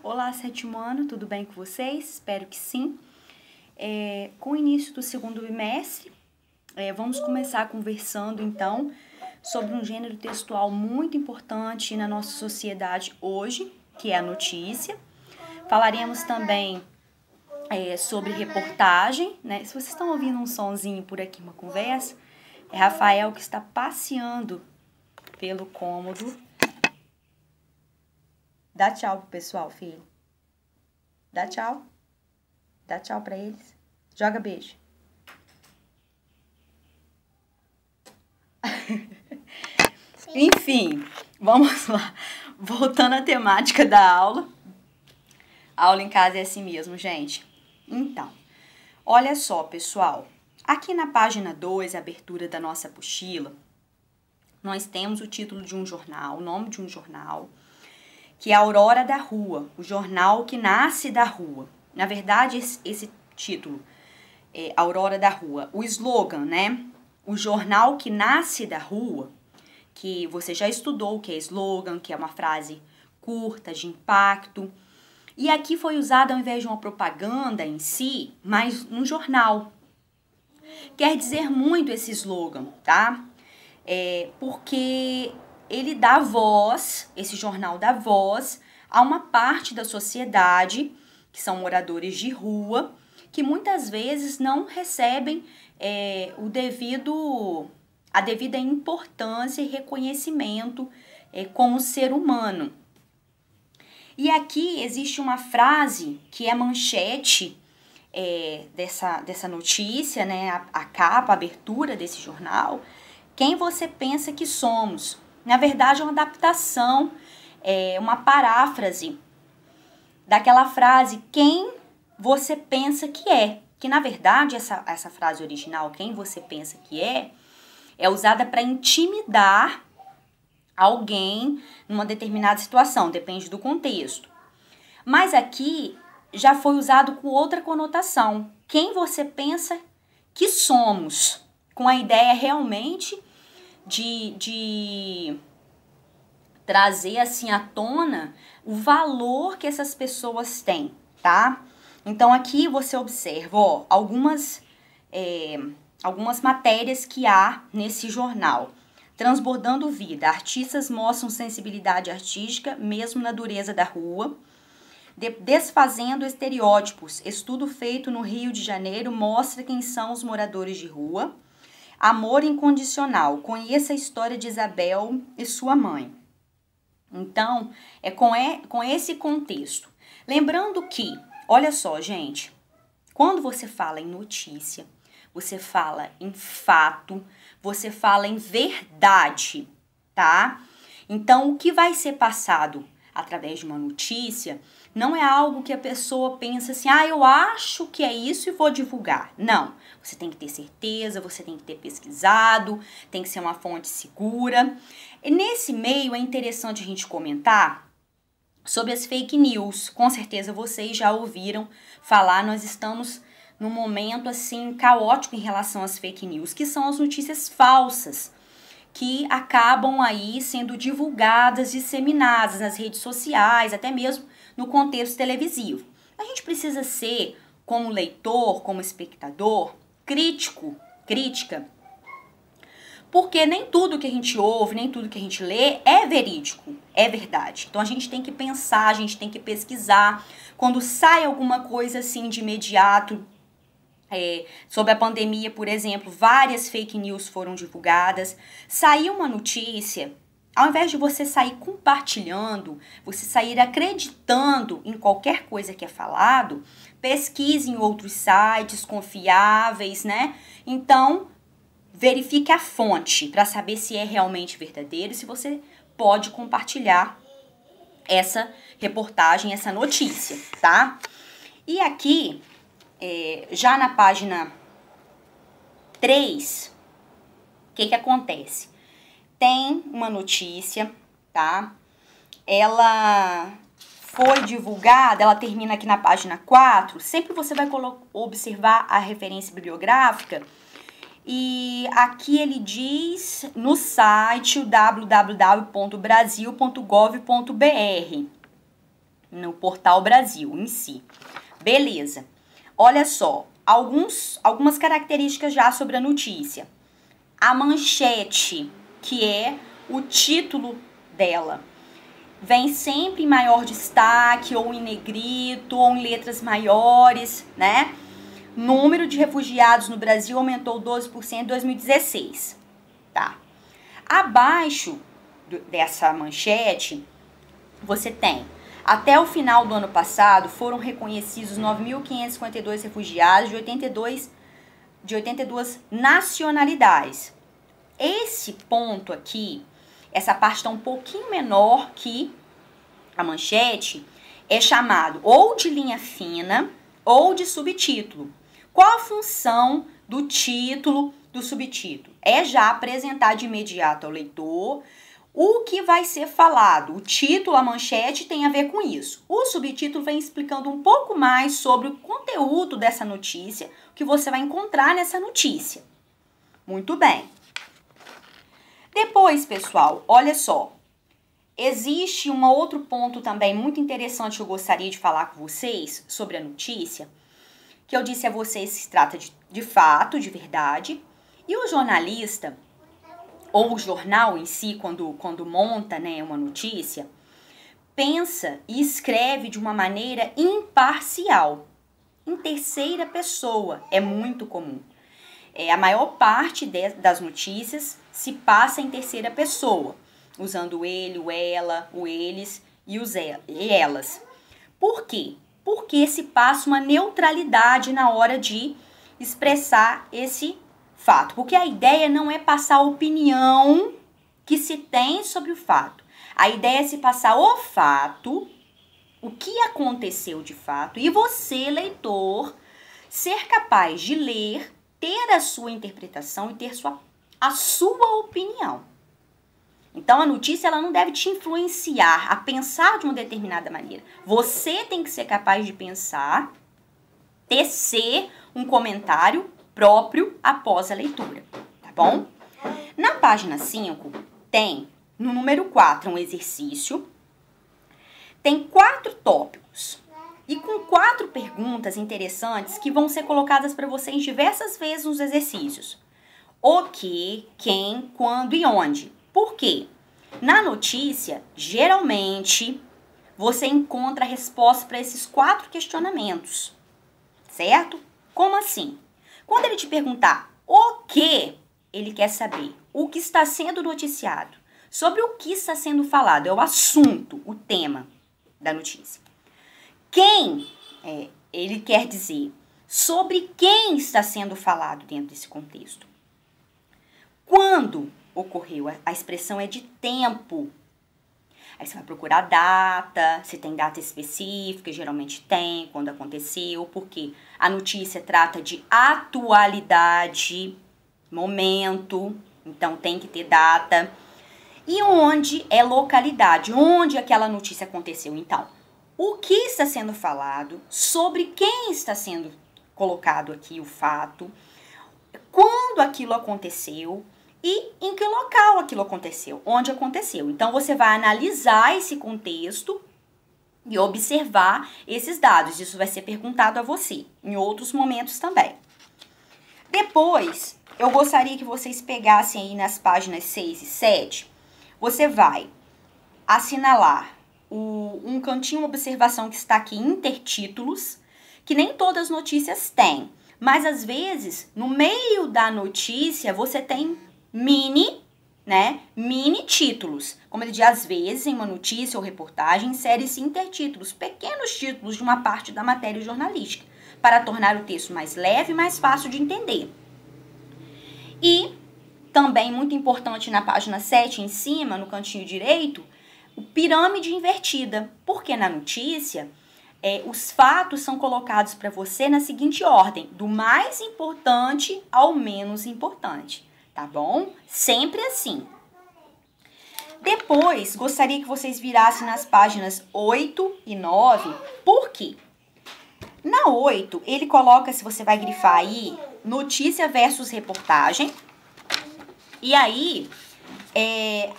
Olá, sétimo ano, tudo bem com vocês? Espero que sim. Com o início do segundo bimestre, vamos começar conversando então sobre um gênero textual muito importante na nossa sociedade hoje, que é a notícia. Falaremos também sobre reportagem, né? Se vocês estão ouvindo um sonzinho por aqui, uma conversa, é Rafael que está passeando pelo cômodo. Dá tchau pro pessoal, filho. Dá tchau. Dá tchau pra eles. Joga beijo. Enfim, vamos lá. Voltando à temática da aula. A aula em casa é assim mesmo, gente. Então, olha só, pessoal. Aqui na página 2, a abertura da nossa apostila, nós temos o título de um jornal, o nome de um jornal, que é Aurora da Rua, o jornal que nasce da rua. Na verdade, esse título é Aurora da Rua. O slogan, né? O jornal que nasce da rua, que você já estudou, que é slogan, que é uma frase curta, de impacto. E aqui foi usado ao invés de uma propaganda em si, mas num jornal. Quer dizer muito esse slogan, tá? Porque ele dá voz, esse jornal dá voz a uma parte da sociedade, que são moradores de rua, que muitas vezes não recebem a devida importância e reconhecimento como ser humano. E aqui existe uma frase que é manchete dessa notícia, né? A capa, a abertura desse jornal. Quem você pensa que somos? Na verdade, é uma adaptação, uma paráfrase daquela frase, quem você pensa que é. Que, na verdade, essa frase original, quem você pensa que é usada para intimidar alguém numa determinada situação, depende do contexto. Mas aqui já foi usado com outra conotação. Quem você pensa que somos? Com a ideia realmente de trazer assim à tona o valor que essas pessoas têm, tá? Então aqui você observa, ó, algumas matérias que há nesse jornal. Transbordando vida, artistas mostram sensibilidade artística mesmo na dureza da rua. Desfazendo estereótipos, estudo feito no Rio de Janeiro mostra quem são os moradores de rua. Amor incondicional, conheça a história de Isabel e sua mãe. Então, é com esse contexto. Lembrando que, olha só, gente, quando você fala em notícia, você fala em fato, você fala em verdade, tá? Então, o que vai ser passado através de uma notícia não é algo que a pessoa pensa assim, eu acho que é isso e vou divulgar. Não, você tem que ter certeza, você tem que ter pesquisado, tem que ser uma fonte segura. E nesse meio é interessante a gente comentar sobre as fake news. Com certeza vocês já ouviram falar, nós estamos num momento assim caótico em relação às fake news, que são as notícias falsas, que acabam aí sendo divulgadas, disseminadas nas redes sociais, até mesmo no contexto televisivo. A gente precisa ser, como leitor, como espectador, crítica, porque nem tudo que a gente ouve, nem tudo que a gente lê é verídico, é verdade. Então a gente tem que pensar, a gente tem que pesquisar. Quando sai alguma coisa assim de imediato, sobre a pandemia, por exemplo, várias fake news foram divulgadas. Saiu uma notícia, ao invés de você sair compartilhando, você sair acreditando em qualquer coisa que é falado, pesquise em outros sites confiáveis, né? Então, verifique a fonte para saber se é realmente verdadeiro e se você pode compartilhar essa reportagem, essa notícia, tá? E aqui, já na página 3, o que acontece? Tem uma notícia, tá? Ela foi divulgada, ela termina aqui na página 4. Sempre você vai observar a referência bibliográfica. E aqui ele diz no site www.brasil.gov.br. no Portal Brasil em si. Beleza. Olha só, algumas características já sobre a notícia. A manchete, que é o título dela, vem sempre em maior destaque, ou em negrito, ou em letras maiores, né? Número de refugiados no Brasil aumentou 12% em 2016. Tá. Abaixo dessa manchete, você tem: até o final do ano passado, foram reconhecidos 9.552 refugiados de 82 nacionalidades. Esse ponto aqui, essa parte está um pouquinho menor que a manchete, é chamado ou de linha fina ou de subtítulo. Qual a função do título, do subtítulo? É já apresentar de imediato ao leitor o que vai ser falado. O título, a manchete, tem a ver com isso. O subtítulo vem explicando um pouco mais sobre o conteúdo dessa notícia, o que você vai encontrar nessa notícia. Muito bem. Depois, pessoal, olha só. Existe um outro ponto também muito interessante que eu gostaria de falar com vocês sobre a notícia, que eu disse a vocês que se trata de fato, de verdade, e o jornalista, ou o jornal em si, quando monta, né, uma notícia, pensa e escreve de uma maneira imparcial, em terceira pessoa, é muito comum. A maior parte das notícias se passa em terceira pessoa, usando o ele, o ela, o eles e elas. Por quê? Porque se passa uma neutralidade na hora de expressar esse fato. Porque a ideia não é passar a opinião que se tem sobre o fato. A ideia é se passar o fato, o que aconteceu de fato, e você, leitor, ser capaz de ler, ter a sua interpretação e ter a sua opinião. Então, a notícia ela não deve te influenciar a pensar de uma determinada maneira. Você tem que ser capaz de pensar, tecer um comentário próprio após a leitura, tá bom? Na página 5, tem, no número 4, um exercício. Tem 4 tópicos e com 4 perguntas interessantes que vão ser colocadas para vocês diversas vezes nos exercícios. O que, quem, quando e onde. Por quê? Na notícia, geralmente, você encontra a resposta para esses 4 questionamentos, certo? Como assim? Quando ele te perguntar o que, ele quer saber o que está sendo noticiado, sobre o que está sendo falado, é o assunto, o tema da notícia. Quem, ele quer dizer sobre quem está sendo falado dentro desse contexto. Quando ocorreu, a expressão é de tempo. Aí você vai procurar data, se tem data específica, geralmente tem, quando aconteceu, porque a notícia trata de atualidade, momento, então tem que ter data. E onde é localidade, onde aquela notícia aconteceu. Então, o que está sendo falado, sobre quem está sendo colocado aqui o fato, quando aquilo aconteceu e em que local aquilo aconteceu, onde aconteceu. Então, você vai analisar esse contexto e observar esses dados. Isso vai ser perguntado a você em outros momentos também. Depois, eu gostaria que vocês pegassem aí nas páginas 6 e 7, você vai assinalar um cantinho, uma observação que está aqui, intertítulos, que nem todas as notícias têm. Mas, às vezes, no meio da notícia, você tem mini títulos. Como ele diz, às vezes, em uma notícia ou reportagem, insere-se intertítulos, pequenos títulos de uma parte da matéria jornalística, para tornar o texto mais leve e mais fácil de entender. E também, muito importante, na página 7, em cima, no cantinho direito, o pirâmide invertida. Porque na notícia, os fatos são colocados para você na seguinte ordem, do mais importante ao menos importante. Tá bom? Sempre assim. Depois, gostaria que vocês virassem nas páginas 8 e 9. Por quê? Na 8, ele coloca, se você vai grifar aí, notícia versus reportagem. E aí,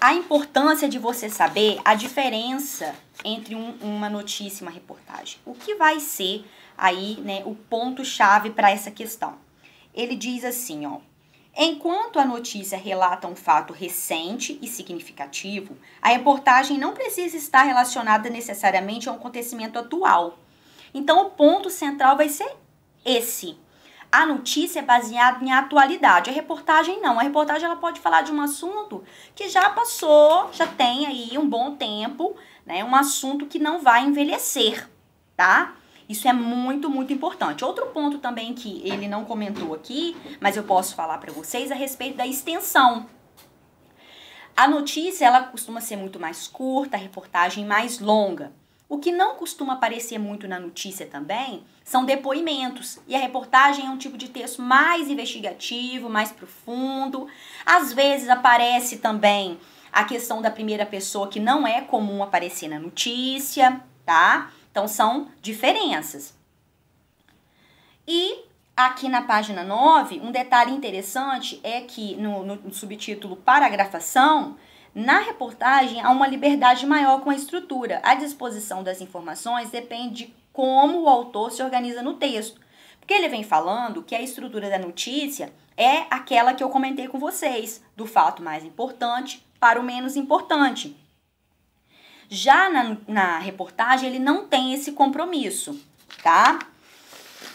a importância de você saber a diferença entre uma notícia e uma reportagem. O que vai ser aí, né, o ponto-chave para essa questão? Ele diz assim, ó: enquanto a notícia relata um fato recente e significativo, a reportagem não precisa estar relacionada necessariamente a um acontecimento atual. Então, o ponto central vai ser esse. A notícia é baseada em atualidade, a reportagem não. A reportagem ela pode falar de um assunto que já passou, já tem aí um bom tempo, né? Um assunto que não vai envelhecer, tá? Isso é muito, muito importante. Outro ponto também que ele não comentou aqui, mas eu posso falar para vocês a respeito da extensão. A notícia, ela costuma ser muito mais curta, a reportagem mais longa. O que não costuma aparecer muito na notícia também são depoimentos. E a reportagem é um tipo de texto mais investigativo, mais profundo. Às vezes aparece também a questão da primeira pessoa, que não é comum aparecer na notícia, tá? Então, são diferenças. E aqui na página 9, um detalhe interessante é que no subtítulo paragrafação, na reportagem há uma liberdade maior com a estrutura. A disposição das informações depende de como o autor se organiza no texto. Porque ele vem falando que a estrutura da notícia é aquela que eu comentei com vocês, do fato mais importante para o menos importante. Já na reportagem, ele não tem esse compromisso, tá?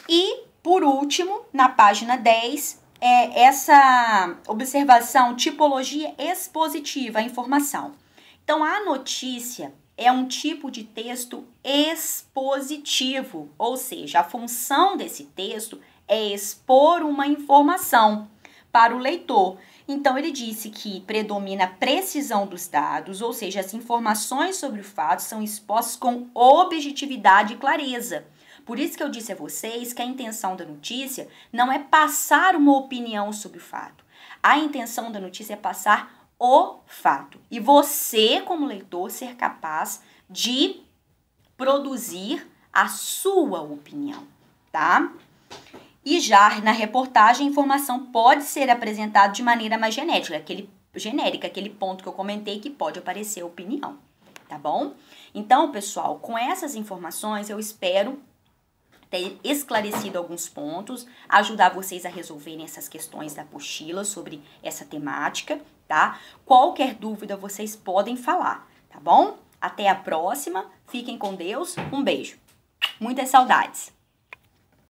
E, por último, na página 10, essa observação, tipologia expositiva, a informação. Então, a notícia é um tipo de texto expositivo, ou seja, a função desse texto é expor uma informação para o leitor. Então, ele disse que predomina a precisão dos dados, ou seja, as informações sobre o fato são expostas com objetividade e clareza. Por isso que eu disse a vocês que a intenção da notícia não é passar uma opinião sobre o fato. A intenção da notícia é passar o fato. E você, como leitor, ser capaz de produzir a sua opinião, tá? E já na reportagem, a informação pode ser apresentada de maneira mais genérica, aquele ponto que eu comentei que pode aparecer a opinião, tá bom? Então, pessoal, com essas informações, eu espero ter esclarecido alguns pontos, ajudar vocês a resolverem essas questões da apostila sobre essa temática, tá? Qualquer dúvida, vocês podem falar, tá bom? Até a próxima, fiquem com Deus, um beijo. Muitas saudades!